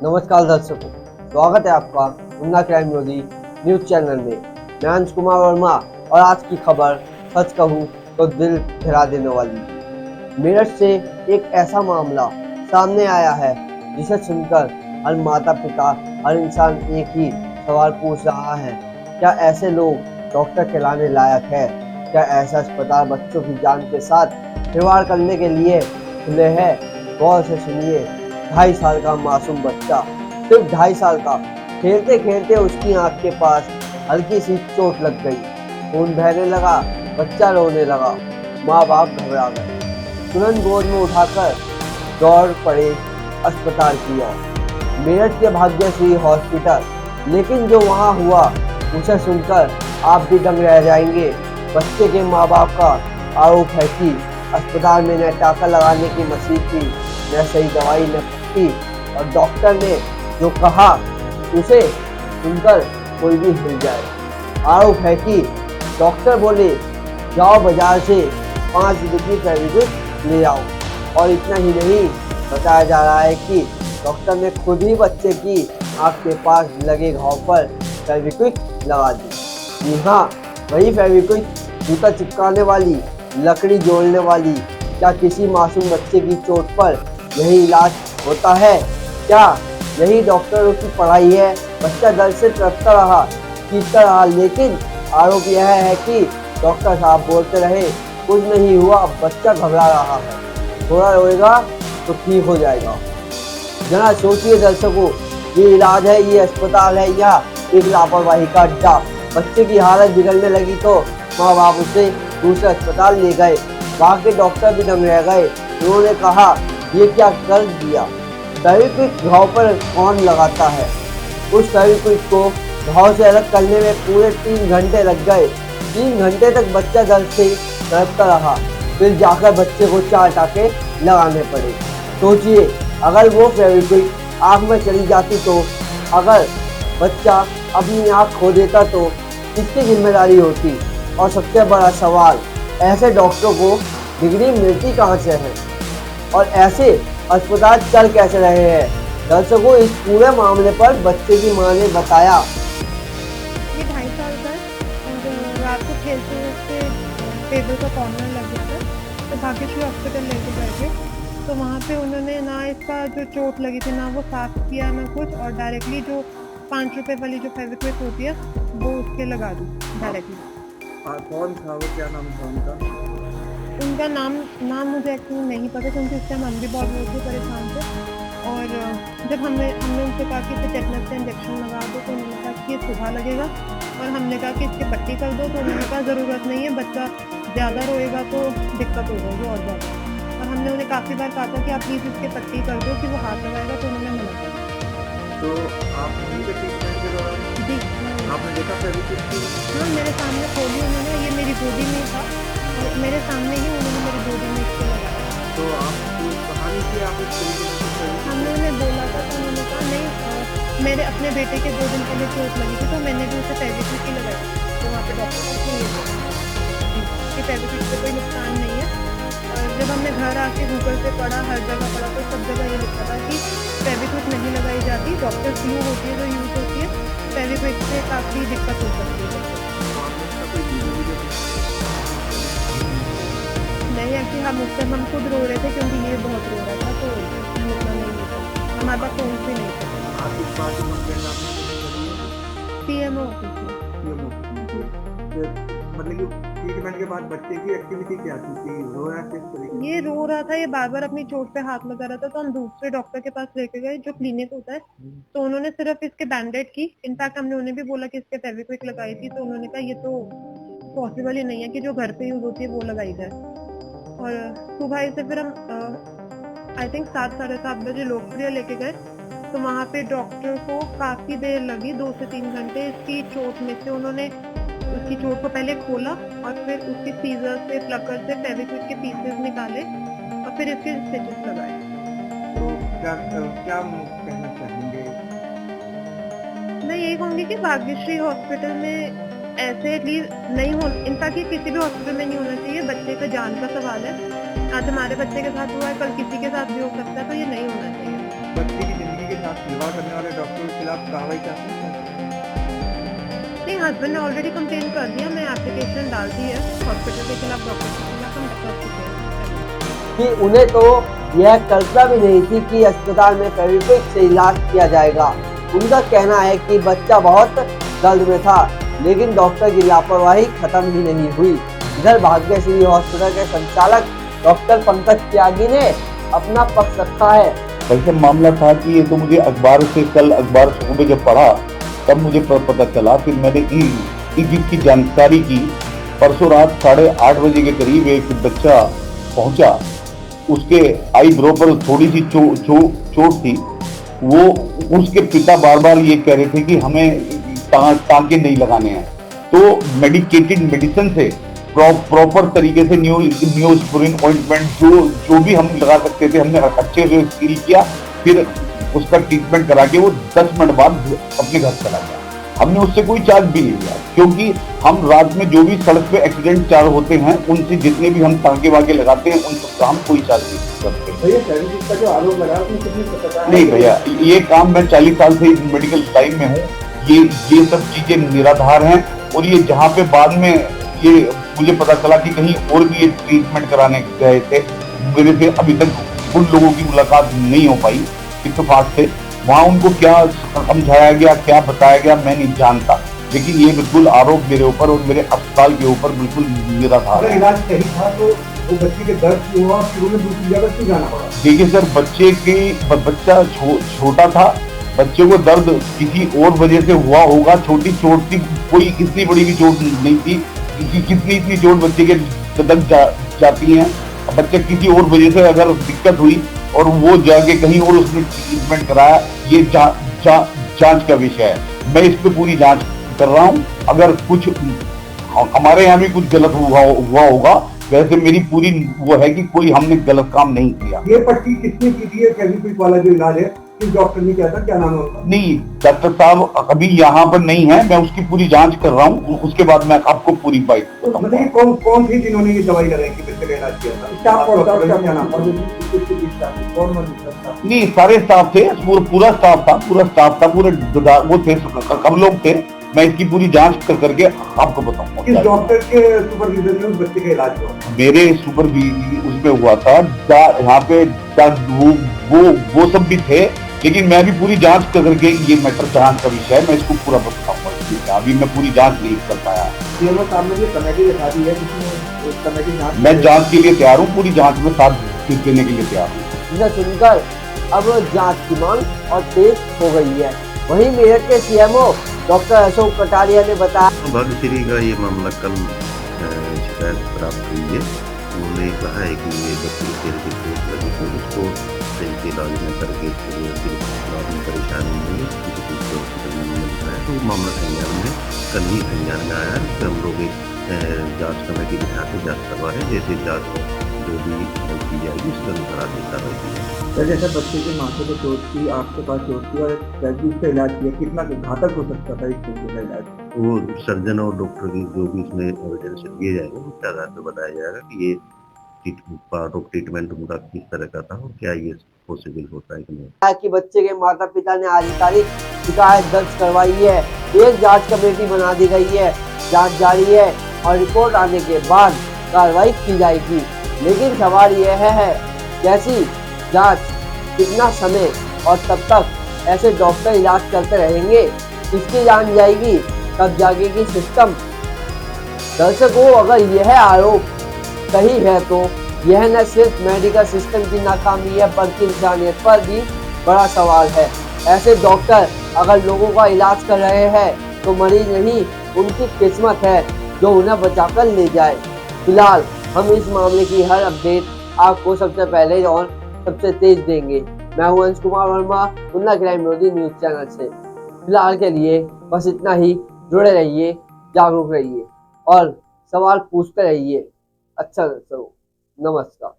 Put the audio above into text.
नमस्कार दर्शकों, स्वागत है आपका उन्ना क्राइम न्यूज चैनल में। मैं अंश कुमार वर्मा और आज की खबर सच कहूँ तो दिल हिला देने वाली। मेरठ से एक ऐसा मामला सामने आया है जिसे सुनकर हर माता पिता, हर इंसान एक ही सवाल पूछ रहा है, क्या ऐसे लोग डॉक्टर कहलाने लायक है? क्या ऐसा अस्पताल बच्चों की जान के साथ खिलवाड़ करने के लिए खुले हैं? गौर से सुनिए। 2.5 साल का मासूम बच्चा, सिर्फ 2.5 साल का, खेलते खेलते उसकी आंख के पास हल्की सी चोट लग गई। खून बहने लगा, बच्चा रोने लगा, माँ बाप घबरा गए, तुरंत गोद में उठाकर दौड़ पड़े अस्पताल की ओर, मेरठ के भाग्यश्री हॉस्पिटल। लेकिन जो वहाँ हुआ उसे सुनकर आप भी दंग रह जाएंगे। बच्चे के माँ बाप का आरोप है कि अस्पताल में न टाका लगाने की मशीन थी, न सही दवाई, न पट्टी, और डॉक्टर ने जो कहा उसे सुनकर कोई भी हिल जाए। आरोप है कि डॉक्टर बोले जाओ बाजार से 5 रुपए की फेविक्विक ले आओ, और इतना ही नहीं, बताया जा रहा है कि डॉक्टर ने खुद ही बच्चे की आंख के पास लगे घाव पर फेविक्विक लगा दी। जी हाँ, वही फेविक्विक जूता चिपकाने वाली, लकड़ी जोड़ने वाली। क्या किसी मासूम बच्चे की चोट पर यही इलाज होता है? क्या यही डॉक्टरों की पढ़ाई है? बच्चा दर्द से तड़पता रहा, चीखता रहा, लेकिन आरोप यह है कि डॉक्टर साहब बोलते रहे कुछ नहीं हुआ, बच्चा घबरा रहा है, थोड़ा रोएगा तो ठीक हो जाएगा। जरा सोचिए दर्शकों, ये इलाज है, ये अस्पताल है या एक लापरवाही का अड्डा? बच्चे की हालत बिगड़ने लगी तो माँ बाप उसे दूसरे अस्पताल ले गए। वहाँ के डॉक्टर भी दंग रह गए। उन्होंने कहा ये क्या कर दिया? फेविक्विक घाव पर कौन लगाता है? उस फेविक्विक को घाव से अलग करने में पूरे 3 घंटे लग गए। 3 घंटे तक बच्चा दर्द से तड़पता रहा, फिर जाकर बच्चे को 4 टाके लगाने पड़े। सोचिए, अगर वो फेविक्विक आँख में चली जाती तो, अगर बच्चा अपनी आँख खो देता तो किसकी जिम्मेदारी होती? और सबसे बड़ा सवाल, ऐसे डॉक्टरों को डिग्री मिलती कहाँ से है और ऐसे अस्पताल चल कैसे रहे हैं? दर्शकों, इस पूरे मामले पर बच्चे की मां ने बताया। ये 2.5 साल का है और रात को खेलते हुए टेबल का कॉर्नर लग गया था, तो भाग्यश्री हॉस्पिटल लेके गए थे। तो वहाँ पे उन्होंने ना इसका जो चोट लगी थी ना वो साफ किया ना कुछ, और डायरेक्टली जो 5 रुपए वाली जो फेविक्विक होती है वो उसके लगा दी डायरेक्टली। कौन था वो, क्या नाम था उनका? उनका नाम मुझे एक्चुअली नहीं पता, क्योंकि उस टाइम हम भी बहुत लोग थे परेशान थे। और जब हमने उनसे कहा कि इसे टेटनस का इंजेक्शन लगा दो, तो उन्होंने कहा कि ये सुबह लगेगा, और हमने कहा कि इसकी पट्टी कर दो, तो उन्होंने कहा ज़रूरत नहीं है, बच्चा ज़्यादा रोएगा तो दिक्कत हो जाएगी और ज़्यादा। और हमने उन्हें काफ़ी बार कहा था कि आप प्लीज़ इसकी पट्टी कर दो कि वो हाथ लगाएगा, तो उन्होंने मना कर दिया। तो आप वहीं पे ट्रीटमेंट के दौरान जी आपने देखा फेविक्विक की? हाँ, मेरे सामने खोली उन्होंने, ये मेरी गोदी में था और मेरे सामने ही उन्होंने मेरी गोदी में इसको लगाया। तो आपको कहानी की आप इस तरीके से फेविक्विक? हमने उन्हें बोला था, तो उन्होंने कहा नहीं, मेरे अपने बेटे के 2 दिन पहले चोट लगी थी, तो मैंने भी उसे फेविक्विक ही लगाई। तो वहाँ पे डॉक्टर को कि फेविक्विक से कोई नुकसान नहीं है। और जब हमने घर आके गूगल पे पढ़ा, हर जगह पढ़ा, तो सब जगह ये लिखा था कि फेविक्विक नहीं लगाई जाती, डॉक्टर ग्लू होती है जो यूज़ होती है, फेविक्विक से काफ़ी दिक्कत हो सकती है। इसका कोई वीडियो नहीं, एक्चुअली हम उस टाइम हम खुद रो रहे थे, क्योंकि ये बहुत रो रहा था, तो हम इतना नहीं लिखा, हमारे पास फ़ोन भी नहीं था। आप इस बात की कंप्लेंट आपने पीएमओ ऑफिस में। मतलब कि ट्रीटमेंट के बाद बच्चे की एक्टिविटी क्या थी कि रो रहा था इस तरीके ये रो रहा था, ये बार बार अपनी चोट पे हाथ लगा रहा था, तो हम दूसरे डॉक्टर के पास लेके गए जो क्लिनिक होता है, तो उन्होंने सिर्फ इसके बैंडेड की। इनफैक्ट हमने उन्हें भी बोला कि इसके फेविक्विक लगाई थी, तो उन्होंने कहा ये तो पॉसिबल ही नहीं है कि जो घर पे यूज होती है वो लगाई जाए। और सुबह से फिर हम आई थिंक 7 साढ़े 7 बजे लोकप्रिय लेके गए, तो वहाँ पे डॉक्टर को काफ़ी देर लगी, 2 से 3 घंटे। इसकी चोट में से उन्होंने उसकी चोट को पहले खोला और फिर उसकी सीजर से, प्लकर से फेविक्विक के पीसेस निकाले और फिर इसके स्टिचेस लगाए। तो क्या कहना चाहेंगे? मैं यही कहूँगी कि भाग्यश्री हॉस्पिटल में ऐसे एटलीस्ट नहीं हो, इनफैक्ट ये किसी भी हॉस्पिटल में नहीं होना चाहिए। बच्चे का जान का सवाल है, आज हमारे बच्चे के साथ हुआ है, कल किसी के साथ भी हो सकता है, तो ये नहीं होना चाहिए। बच्चे की जिंदगी के साथ खिलवाड़ करने वाले डॉक्टर के खिलाफ कार्रवाई चाहते हैं? नहीं, हस्बैंड ने ऑलरेडी कंप्लेन कर दिया, मैं एप्लीकेशन डाल दी है हॉस्पिटल के खिलाफ, डॉक्टर के खिलाफ हम कर चुके हैं। कि उन्हें तो यह कल्पना भी नहीं थी कि अस्पताल में फेविक्विक से इलाज किया जाएगा। उनका कहना है कि बच्चा बहुत दर्द में था, लेकिन डॉक्टर की लापरवाही खत्म ही नहीं हुई। इधर भाग्यश्री हॉस्पिटल के संचालक डॉक्टर पंकज त्यागी ने अपना पक्ष रखा है। वैसे मामला था कि ये तो मुझे अखबार से कल अखबार सुबह जब पढ़ा तब मुझे पता चला। फिर मैंने इसकी जानकारी की। परसों रात 8:30 बजे के करीब एक बच्चा पहुंचा, उसके आईब्रो पर थोड़ी सी चोट थी। वो उसके पिता बार बार ये कह रहे थे कि हमें टांके नहीं लगाने हैं, तो मेडिकेटेड मेडिसिन से प्रॉपर तरीके से न्यूज़पोरिन ऑइंटमेंट जो भी हम लगा सकते थे हमने अच्छे से सील किया। फिर उसका ट्रीटमेंट करा के वो 10 मिनट बाद अपने घर चला गया। हमने उससे कोई चार्ज भी नहीं लिया, क्योंकि हम रात में जो भी सड़क पे एक्सीडेंट चार होते हैं उनसे जितने भी हम टांके वाके लगाते हैं उन सबका हम कोई चार्ज नहीं करते। भैया सर्विस का जो आरोप लगा उसमें कितनी सत्यता है? नहीं भैया, ये काम मैं 40 साल से मेडिकल लाइन में हूँ। ये सब चीजें निराधार हैं। और ये जहाँ पे बाद में ये मुझे पता चला कि कहीं और भी ये ट्रीटमेंट कराने गए थे, मेरे से अभी तक उन लोगों की मुलाकात नहीं हो पाई इत्तेफाक से। वहाँ उनको क्या समझाया गया, क्या बताया गया, मैं नहीं जानता। लेकिन ये बिल्कुल आरोप मेरे ऊपर और मेरे अस्पताल के ऊपर बिल्कुल निराधार है। इलाज सही था तो वो बच्चे के दर्द क्यों हुआ, फिर उन्हें दूसरी जगह क्यों जाना पड़ा? देखिए सर, बच्चा छोटा था, बच्चे को दर्द किसी और वजह से हुआ होगा। छोटी चोट थी, कोई इतनी बड़ी भी चोट नहीं थी। कितनी चोट बच्चे के जाती है। बच्चे किसी और वजह से अगर दिक्कत हुई और वो जाके कहीं और उसने ट्रीटमेंट कराया, ये जांच का विषय है। मैं इस पे पूरी जांच कर रहा हूँ। अगर कुछ हमारे यहाँ भी कुछ गलत हुआ होगा, वैसे मेरी पूरी वो है कि कोई हमने गलत काम नहीं किया। ये पट्टी किसने की थी? फेविक्विक वाला जो इलाज है किस डॉक्टर ने किया था, क्या नाम है उसका? नहीं, डॉक्टर साहब अभी यहाँ पर नहीं है, मैं उसकी पूरी जांच कर रहा हूँ। उसके बाद मैं आपको पूरी बात बताऊंगा। कौन थी जिन्होंने ये दवाई लगाई कि बच्चे का इलाज किया था? स्टाफ कौन था, क्या नाम था? नहीं, सारे स्टाफ थे, पूरा स्टाफ था, पूरे वो थे, सब लोग थे। मैं इसकी पूरी जांच करके आपको बताऊंगा। किस डॉक्टर के सुपरविजन में उस बच्चे का इलाज हुआ? मेरे सुपरविजन उसमें हुआ था। यहाँ पे वो सब भी थे, लेकिन मैं भी पूरी जांच करके, ये मैटर जांच का विषय है, मैं इसको पूरा बताऊंगा। अभी मैं पूरी जांच नहीं कर पाया। सीएमओ साहब ने ये कमेटी दिखा दी है, जिसमें कमेटी जांच, मैं जांच के लिए तैयार हूँ, पूरी जांच में साथ देने के लिए तैयार हूँ। इसे सुनकर अब जांच की मांग और तेज हो गई है। वहीं मेरठ के सीएमओ डॉक्टर अशोक कटारिया ने बताया, भाग्यश्री का ये मामला कल शिकायत प्राप्त हुई है। उन्होंने कहा है कि ये बच्चे के सिर की चोट लगी थी, उसको सही से इलाज में करके बाद में परेशानी हुई, किसी चीज़ को हॉस्पिटल में मिल रहा है। तो मामला संज्ञान में कल ही संज्ञान में आया। फिर हम लोग एक जाँच कमेटी बिठा के जाँच करवा रहे हैं। जैसे जाँच जो भी की जाएगी उसके अनुसार आगे कार्रवाई की जाएगी। सर, जैसे बच्चे के माथे को चोट थी, आपके पास चोट थी और फेविक्विक का इलाज किया, कितना घातक हो सकता था इस चीज का इलाज? वो सर्जन और डॉक्टर की जो भी इसमें एविडेंस दिए जाएंगे उसके आधार पर बताया जाएगा कि ये पार्ट ऑफ ट्रीटमेंट उनका किस तरह का था और क्या ये पॉसिबल होता है कि नहीं। कि बच्चे के माता पिता ने आज तारीख शिकायत दर्ज करवाई है। एक जांच कमेटी बना दी गई है, जांच जारी है और रिपोर्ट आने के बाद कार्रवाई की जाएगी। लेकिन सवाल यह है, कैसी जांच, कितना समय और तब तक ऐसे डॉक्टर इलाज करते रहेंगे, इसकी जान जाएगी तब जागेगी सिस्टम। दर्शकों, अगर यह आरोप सही है तो यह न सिर्फ मेडिकल सिस्टम की नाकामी है बल्कि इंसानियत पर भी बड़ा सवाल है। ऐसे डॉक्टर अगर लोगों का इलाज कर रहे हैं तो मरीज नहीं, उनकी किस्मत है जो उन्हें बचाकर ले जाए। फिलहाल हम इस मामले की हर अपडेट आपको सबसे पहले और सबसे तेज देंगे। मैं हूं अंश कुमार वर्मा, उन्ना क्राइम विरोधी न्यूज चैनल से। फिलहाल के लिए बस इतना ही। जुड़े रहिए, जागरूक रहिए और सवाल पूछते रहिए। अच्छा, नमस्कार।